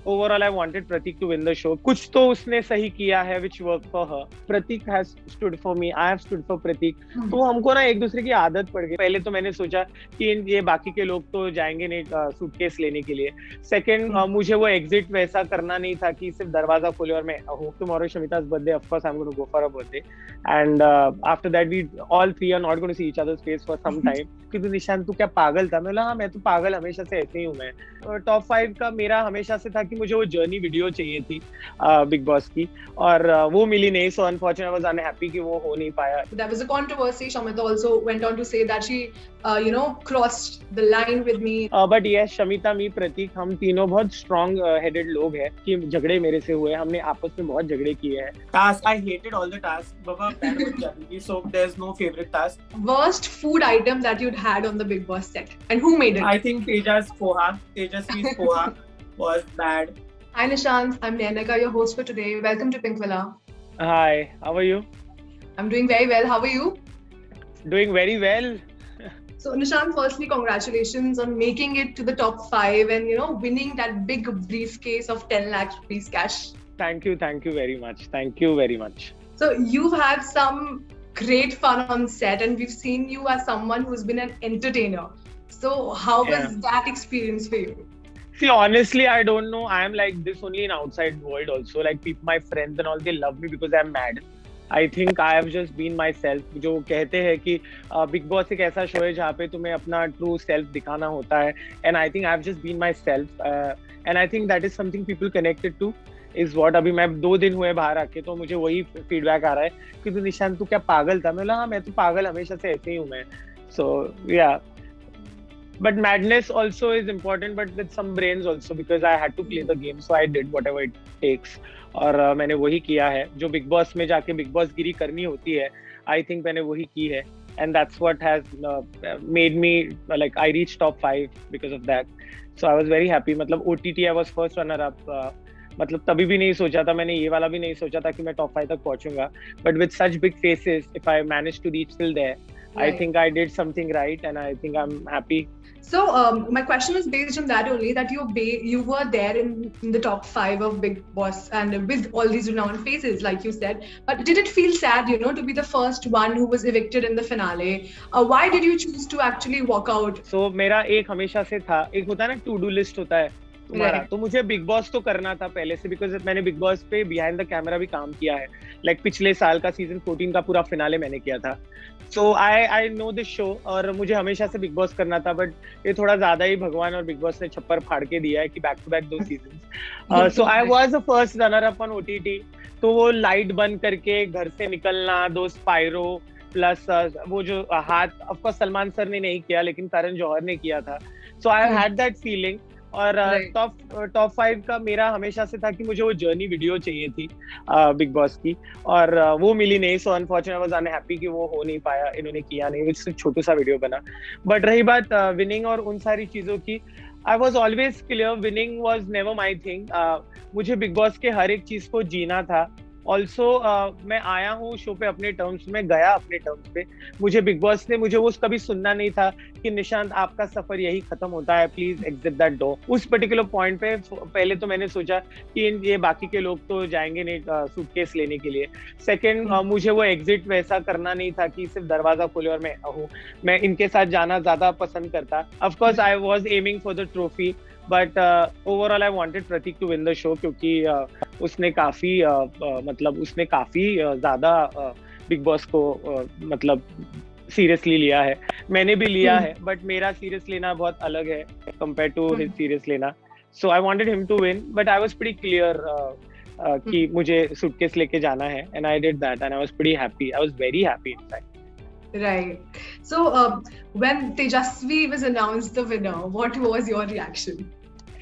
overall I wanted Pratik to win the show. कुछ तो उसने सही किया है which worked for her. Pratik has stood for me. I have stood for Pratik. तो हमको ना एक दूसरे की आदत पड़ गई. पहले तो मैंने सोचा कि ये बाकी के लोग तो जाएंगे नहीं सूटकेस लेने के लिए. Second, मुझे वो एग्जिट वैसा करना नहीं था कि सिर्फ दरवाजा खोले और मैं hope tomorrow Shamita's birthday. Of course, I'm going to go for her birthday. And after that, we all three are not going to see each other's face for some time. कि तू निशांत तू क्या पागल था? मैं बोला हाँ मैं तो पागल हमेशा से ऐसे ही हूँ मैं. टॉप 5 का मेरा हमेशा से था कि मुझे वो जर्नी वीडियो चाहिए थी बिग बॉस की और वो मिली नहीं. सो अनफॉर्चुनेट आई वाज अनहैप्पी कि वो हो नहीं पाया. There was a controversy. Shamita also went on to say that she crossed the line with me. But yes, Shamita, me, Pratik, हम तीनों बहुत strong headed लोग हैं कि झगड़े मेरे से हुए. हमने आपस में बहुत झगड़े किए हैं. Task, I hated all the tasks. बाबा पैर बन जाती थी. So there's no favorite task. Worst food item that you'd had on the Big Boss set, and who made it? I think Tejasvi's poha was bad. Hi Nishant, I'm Nayanaka, your host for today. Welcome to Pinkvilla. Hi, how are you? I'm doing very well. How are you? Doing very well. So Nishant, firstly, congratulations on making it to the top 5 and winning that big briefcase of 10 lakh rupees cash. Thank you very much. Thank you very much. So you've had some great fun on set, and we've seen you as someone who's been an entertainer. So how was that experience for you? See, honestly, I don't know. I am like this only in outside world also. Like people, my friends and all, they love me because I'm mad. I think I have just been myself. जो कहते हैं कि big boss एक ऐसा show है जहाँ पे तुम्हें अपना ट्रू सेल्फ दिखाना होता है. And I think I've just been myself. And I think that is something people connected to. Is what अभी मैं 2 दिन हुए बाहर आके तो मुझे वही फीडबैक आ रहा है कि तू निशांत तू क्या पागल था? मैं बोला हाँ मैं तो पागल हमेशा से ऐसे ही हूँ मैं. So yeah. But madness also is important, but with some brains also because I had to play the game, so I did whatever it takes. और मैंने वही किया है जो बिग बॉस में जाके बिग बॉस गिरी करनी होती है. I think मैंने वही की है, and that's what has made me like I reached top 5 because of that. So I was very happy. मतलब OTT I was first runner up. मतलब तभी भी नहीं सोचा था मैंने, ये वाला भी नहीं सोचा था कि मैं टॉप 5 तक पहुंचूंगा. But with such big faces, if I managed to reach till there, I think I did something right, and I think I'm happy. So my question was based on that only, that you were there in the top 5 of Big Boss and with all these renowned faces, like you said. But did it feel sad, to be the first one who was evicted in the finale? Why did you choose to actually walk out? So मेरा एक हमेशा से था, एक होता है ना to do list होता है तुम्हारा, तो मुझे बिग बॉस तो करना था पहले से बिकॉज मैंने बिग बॉस पे बिहाइंड द कैमरा भी काम किया है. लाइक पिछले साल का सीजन 14 का पूरा फिनाले मैंने किया था. सो आई नो दिस शो और मुझे हमेशा से बिग बॉस करना था. बट ये थोड़ा ज्यादा ही भगवान और बिग बॉस ने छप्पर फाड़ के दिया है कि back to back 2 season. So I was the first runner up on OTT. तो वो लाइट बंद करके घर से निकलना, दो स्पाइरो प्लस वो जो हाथ, ऑफ कोर्स सलमान सर ने नहीं किया लेकिन करण जौहर ने किया था. सो आई हैड दैट फीलिंग. और टॉप 5 का मेरा हमेशा से था कि मुझे वो जर्नी वीडियो चाहिए थी बिग बॉस की और वो मिली नहीं. सो अनफॉर्चुनेट आई वाज अनहैप्पी कि वो हो नहीं पाया, इन्होंने किया नहीं, सिर्फ छोटू सा वीडियो बना. बट रही बात विनिंग और उन सारी चीजों की, I was always clear winning was never my thing. मुझे बिग बॉस के हर एक चीज को जीना था. ऑल्सो मैं आया हूँ शो पे अपने टर्म्स में, गया अपने टर्म्स पे. मुझे बिग बॉस ने मुझे वो कभी सुनना नहीं था कि निशांत आपका सफर यही खत्म होता है, प्लीज एग्जिट दैट डोर. उस पर्टिकुलर पॉइंट पे पहले तो मैंने सोचा कि ये बाकी के लोग तो जाएंगे नहीं सूटकेस लेने के लिए. सेकंड, मुझे वो एग्जिट वैसा करना नहीं था कि सिर्फ दरवाजा खोले और मैं इनके साथ जाना ज्यादा पसंद करता. Of course I was aiming for the trophy, but overall I wanted Prateek to win the show क्योंकि उसने काफी ज्यादा बिग बॉस को मतलब सीरियसली लिया है. मैंने भी लिया है बट मेरा सीरियस लेना बहुत अलग है कंपेयर टू हिज सीरियस लेना. So I wanted him to win but I was pretty clear कि मुझे सूटकेस लेके जाना है, and I did that and I was pretty happy. I was very happy in fact. Right. So when Tejasvi was announced the winner, what was your reaction?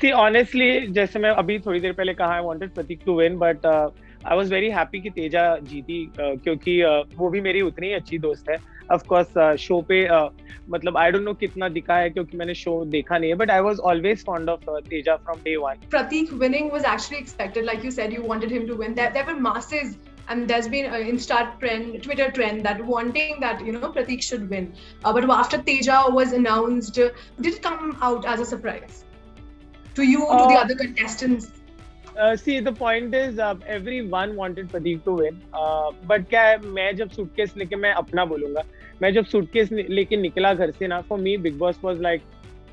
See, honestly, जैसे मैं अभी थोड़ी देर पहले कहा, I wanted Pratik to win, but I was very happy कि तेजा जीती क्योंकि वो भी मेरी उतनी ही अच्छी दोस्त है. Of course, शो पे मतलब I don't know कितना दिखा है क्योंकि मैंने शो देखा नहीं है, but I was always fond of Teja from day one. Pratik winning was actually expected, like you said, you wanted him to win. There were masses. And there's been an Twitter trend that wanting that Pratik should win. But after Teja was announced, did it come out as a surprise to you, to the other contestants? See, the point is, everyone wanted Pratik to win. But क्या है, मैं जब suitcase लेके, मैं अपना बोलूंगा, मैं जब सूटकेस लेके निकला घर से ना, for me Big Boss was like,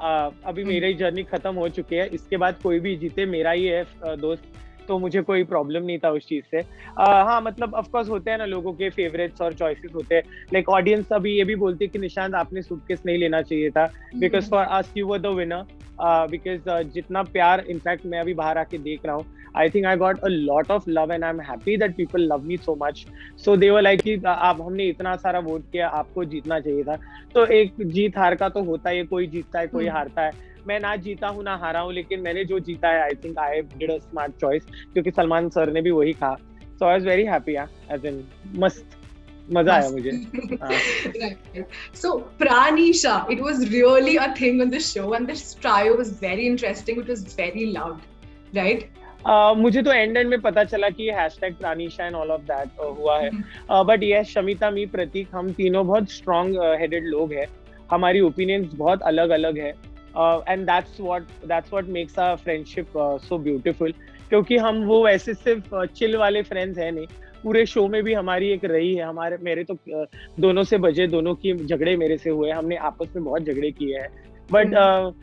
अभी मेरी जर्नी खत्म हो चुकी है, इसके बाद कोई भी जीते मेरा ही है दोस्त, तो मुझे कोई प्रॉब्लम नहीं था उस चीज से। हाँ मतलब ऑफ कोर्स होते हैं ना लोगों के फेवरेट्स और चॉइसेस होते हैं, लाइक ऑडियंस अभी ये भी बोलती है कि निशांत आपने सूटकेस नहीं लेना चाहिए था, because for us you were the winner, because जितना प्यार इनफैक्ट मैं अभी बाहर आके देख रहा हूँ, आई think I got a lot of love and I am happy that people love me so much. So they were like कि आप, हमने इतना सारा वोट किया, आपको जीतना चाहिए था। तो एक जीत हार का तो होता है, कोई जीतता है कोई हारता है, मैं ना जीता हूँ ना हारा हूँ, लेकिन मैंने जो जीता है I think I did a smart choice, क्योंकि सलमान सर ने भी वही कहा। So I was very happy, as in मस्त मजा आया मुझे। So Pra-Ni-Sha, it was really a thing on the show and this trio was very interesting, it was very loud, right? मुझे तो एंड में पता चला कि hashtag Pra-Ni-Sha and all of that हुआ है, बट यस शमिता, मी, प्रतीक, हम तीनों बहुत स्ट्रॉन्ग हेडेड लोग हैं, हमारी ओपिनियंस बहुत अलग अलग है, and that's what makes our friendship so beautiful, क्योंकि हम वो ऐसे सिर्फ चिल वाले फ्रेंड्स हैं नहीं, पूरे शो में भी हमारी एक रही है, मेरे तो दोनों से बजे, दोनों की झगड़े मेरे से हुए, हमने आपस में बहुत झगड़े किए हैं, बट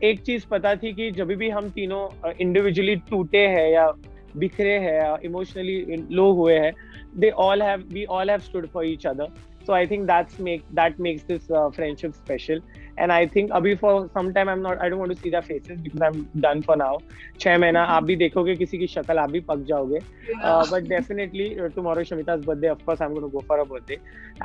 एक चीज पता थी कि जब भी हम तीनों इंडिविजुअली टूटे हैं या बिखरे हैं या इमोशनली लो हुए हैं, we all have stood for each other. So I think that makes this friendship special, and I think अभी for some time I don't want to see their faces because I'm done for now. 6 महीना आप भी देखोगे किसी की शक्ल, आप भी पक जाओगे, but definitely tomorrow Shamita's birthday, of course I'm going to go for her birthday,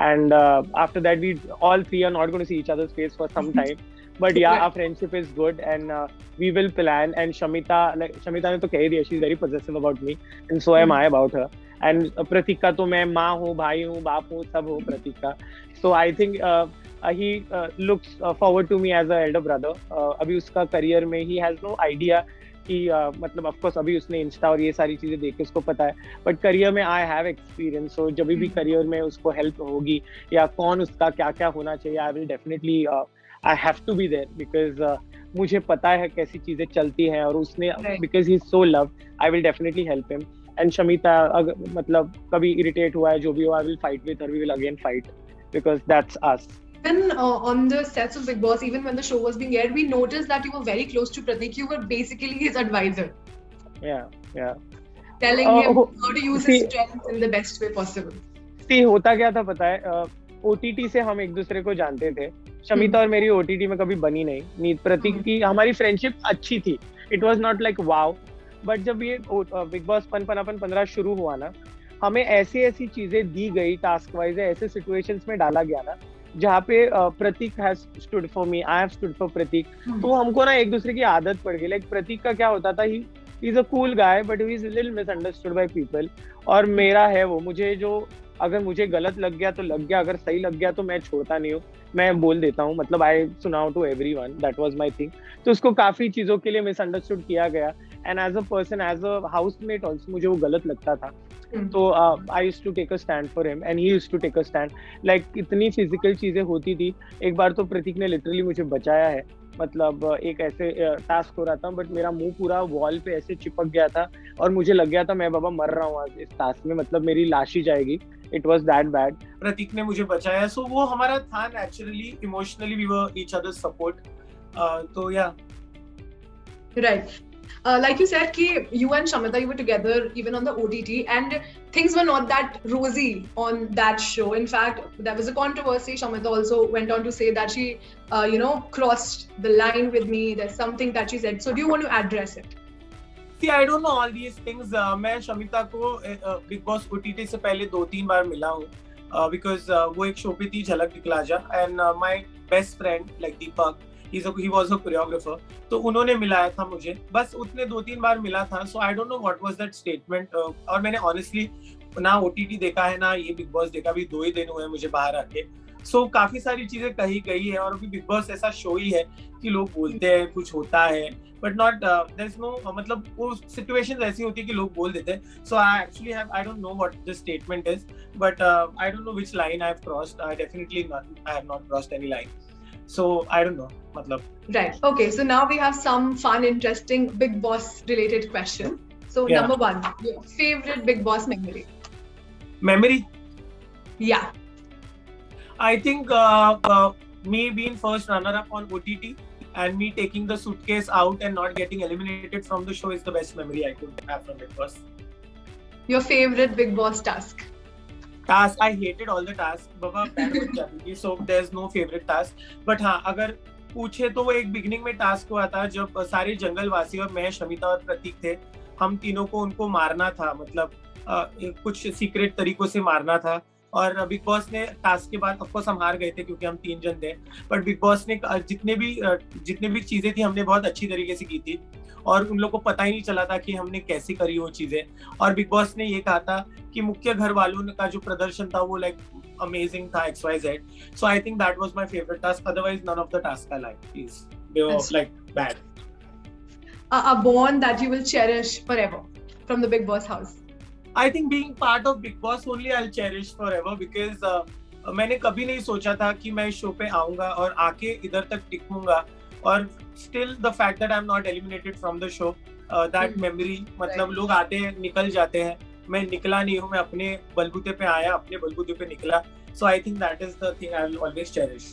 and after that we all three are not going to see each other's face for some time, but yeah, our friendship is good and we will plan, and Shamita ने तो कह ही दिया, she's very possessive about me and so am I about her, and Prateek का तो मैं माँ हूँ, भाई हूँ, बाप हूँ, सब हूँ प्रतीक का। So I think he looks forward to me as a elder brother. अभी उसका करियर में ही हैज नो आइडिया कि मतलब ऑफकोर्स अभी उसने इंस्टा और ये सारी चीजें देख के उसको पता है, बट करियर में आई हैव एक्सपीरियंस, सो जब भी करियर में उसको हेल्प होगी या कौन उसका क्या क्या होना चाहिए, I will definitely I have to be there, because मुझे पता है कैसी चीजें चलती हैं, और उसने because he is so loved, I will definitely help him. And Shamita, मतलब कभी irritate हुआ है जो भी हो, I will fight with her, we will again fight, because that's us. Then on the sets of Big Boss, even when the show was being aired, we noticed that you were very close to Pratik. You were basically his advisor. Yeah. Telling him how to use his strengths in the best way possible. See, होता क्या था पता है, OTT से हम एक दूसरे को जानते थे, शमिता और मेरी OTT में कभी बनी नहीं, प्रतीक की हमारी फ्रेंडशिप अच्छी थी, it was not like wow, but जब ये बिग बॉस 15 शुरू हुआ ना, हमें ऐसी चीजें दी गई टास्क वाइज, ऐसे सिचुएशंस में डाला गया ना जहाँ पे Prateek has stood for me, I have stood for Prateek, तो हमको ना एक दूसरे की आदत पड़ गई। लाइक प्रतीक का क्या होता था, he is a cool guy but he is a little misunderstood by people, और मेरा है वो, मुझे जो अगर मुझे गलत लग गया तो लग गया, अगर सही लग गया तो मैं छोड़ता नहीं हूँ, मैं बोल देता हूँ, मतलब आई सुनाओ to everyone, that was my thing. तो उसको काफी चीजों के लिए मिसअंडरस्टूड किया गया, and as a person, as a housemate also मुझे वो गलत लगता था, तो I used to take a stand for him and he used to take a stand. Like इतनी फिजिकल चीजें होती थी, एक बार तो प्रतीक ने लिटरली मुझे बचाया है, मतलब एक ऐसे टास्क हो रहा था बट मेरा मुंह पूरा वॉल पे ऐसे चिपक गया था और मुझे लग गया था मैं बाबा मर रहा हूँ आज इस टास्क में, मतलब मेरी लाश ही जाएगी, it was that bad. Prateek ने मुझे बचाया, सो वो हमारा था naturally, emotionally we were each others support, तो yeah right. Like you said, ki you and Shamita, you were together even on the OTT, and things were not that rosy on that show. In fact, there was a controversy. Shamita also went on to say that she, crossed the line with me. There's something that she said. So, do you want to address it? See, I don't know all these things. मैं शमिता को Bigg Boss OTT से पहले 2-3 बार मिला हूँ, because वो एक show पे थी झलक दिखला जा, and my best friend like Deepak, he was a choreographer, तो उन्होंने मिलाया था मुझे, बस उतने 2-3 बार मिला था। So I don't know what was that statement, और मैंने honestly ना OTT देखा है ना ये Big Boss देखा, भी 2 ही दिन हुए मुझे बाहर आके, so काफी सारी चीजें कही गई है, और अभी Big Boss ऐसा शो ही है कि लोग बोलते हैं कुछ होता है, but not there's no, मतलब वो situations ऐसी होती है कि लोग बोल देते हैं। So I don't know what the statement is, but I don't know which line I've crossed. I have not crossed any line. So I don't know, matlab. Right. Okay. So now we have some fun, interesting Big Boss related question. So number 1, your favorite Big Boss memory. Memory? Yeah. I think me being first runner-up on OTT and me taking the suitcase out and not getting eliminated from the show is the best memory I could have from Big Boss. Your favorite Big Boss task? Task, I hated all the tasks. बाबा पैर उठ जाती थी, so there's no favorite task. But हाँ, अगर पूछे तो वो एक बिगिनिंग में टास्क हुआ था जब सारे जंगलवासी और मैं, शमिता और प्रतीक थे. हम तीनों को उनको मारना था, मतलब कुछ सीक्रेट तरीकों से मारना था. और बिग बॉस ने टास्क के बाद ऑफ कोर्स हम हार गए थे क्योंकि हम 3 जन थे. बट बिग बॉस ने जितने भी चीजें थी हमने बहुत अच्छी तरीके से की थी और उन लोगों को पता ही नहीं चला था कि हमने कैसे करी वो चीजें. और बिग बॉस ने ये कहा था कि मुख्य घर वालों का जो प्रदर्शन था वो लाइक अमेजिंग था, XYZ. So I think that was my favorite task. Otherwise, none of the tasks I liked. They were like bad. A bond that you will cherish forever from the Big Boss house. I think being part of Big Boss only I'll cherish forever because मैंने कभी नहीं सोचा था कि मैं इस show पे आऊंगा और आके इधर तक टिकूंगा. और still the fact that I'm not eliminated from the show, that memory, मतलब लोग आते हैं निकल जाते हैं, मैं निकला नहीं हूँ, मैं अपने बलबूते पे आया, अपने बलबूते पे निकला. So I think that is the thing I'll always cherish.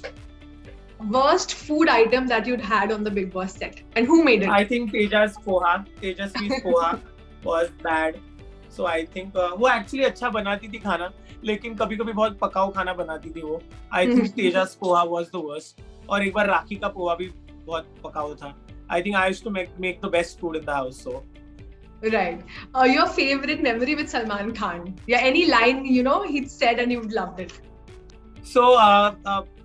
Worst food item that you'd had on the Big Boss set and who made it? I think Tejasvi's poha was bad. So I think वो actually अच्छा बनाती थी खाना, लेकिन कभी-कभी बहुत पकाऊ खाना बनाती थी वो. I think Tejas poha was the worst. और एक बार राखी का पोहा भी बहुत पकाऊ था. I think I used to make the best food in the house. So. Right. Your favorite memory with Salman Khan? Yeah, any line he'd said and you loved it. So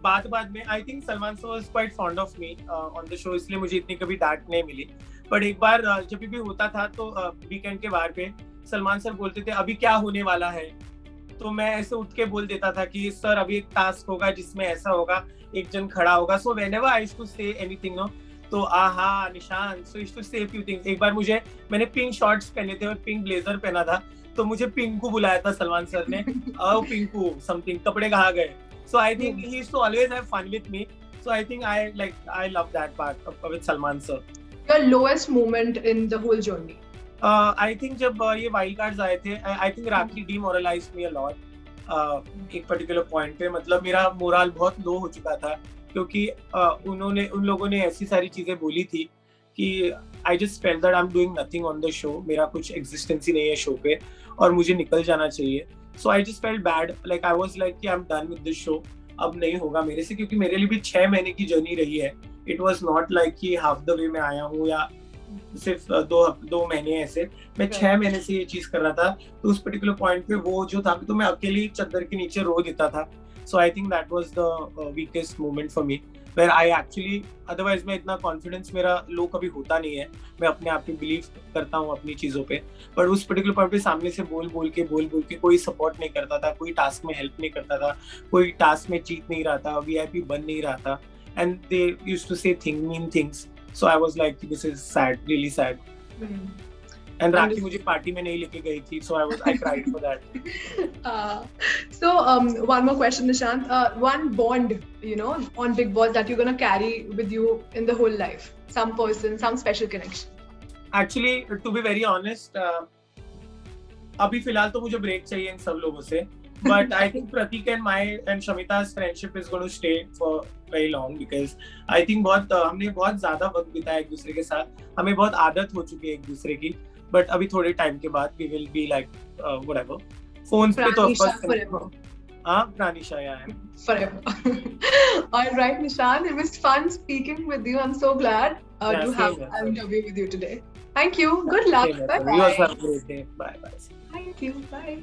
बात में I think Salman sir was quite fond of me on the show, इसलिए मुझे इतनी कभी डांट नहीं मिली. But एक बार जब भी होता था तो वीकेंड के बार पे सलमान सर बोलते थे अभी क्या होने वाला है, तो मैं ऐसे उठ के बोल देता था कि सर अभी एक टास्क होगा जिसमें ऐसा होगा, एक जन खड़ा होगा. So whenever I used to say anything, तो आहा Nishant, so used to say few things. एक बार मैंने पिंक शॉर्ट्स पहने थे और पिंक ब्लेजर पहना था, तो मुझे पिंकू बुलाया था सलमान सर ने. पिंकू समथिंग, कपड़े कहाँ गए. So I think he used to always have fun with me. So I think I love that part with Salman sir. Your lowest moment in the whole journey? I think जब ये wild cards आए थे, I think rakhi demoralized me a lot. एक particular point पे मतलब मेरा moral बहुत लो हो चुका था क्योंकि उन लोगों ने ऐसी सारी चीजें बोली थी कि I just felt that I'm doing nothing on the show. मेरा कुछ existence ही नहीं है शो पे और मुझे निकल जाना चाहिए. So I just felt bad. Like I was like कि I'm done with this show. अब नहीं होगा मेरे से, क्योंकि मेरे लिए भी 6 महीने की जर्नी रही है. It was not like कि half the way में आया हूँ या सिर्फ दो महीने ऐसे. मैं 6 महीने से ये चीज कर रहा था. तो उस पर्टिकुलर पॉइंट पे वो जो था तो मैं अकेली चद्दर के नीचे रो देता था. So I think that was the weakest moment for me, where I actually, otherwise मैं इतना confidence मेरा लो कभी होता नहीं है. मैं अपने आप पे believe करता हूँ अपनी चीजों पे, पर उस particular point पे सामने से बोल के कोई support नहीं करता था, कोई task में help नहीं करता था, कोई task में जीत नहीं रहा था, VIP बन नहीं रहा था, and they used to say mean things. So I was like, this is sad, really sad. And राखी मुझे पार्टी में नहीं लेके गई थी, so I cried for that. So one more question, Nishant. One bond, on Big Boss that you're gonna carry with you in the whole life. Some person, some special connection. Actually, to be very honest, अभी फिलहाल तो मुझे break चाहिए इन सब लोगों से. But I think Pratik and Shamita's friendship is going to stay for very long because I think हमने बहुत ज़्यादा वक्त बिताया एक दूसरे के साथ. हमें बहुत आदत हो चुकी है एक दूसरे की. But अभी थोड़े टाइम के बाद we will be like whatever. Phones पे तो of course. Forever. Pra-Ni-Sha, yeah. Forever. All right, Nishant, it was fun speaking with you. I'm so glad to have an interview with you today. Thank you. Good luck. Bye bye. You also have a great day. Bye bye. Thank you. Bye.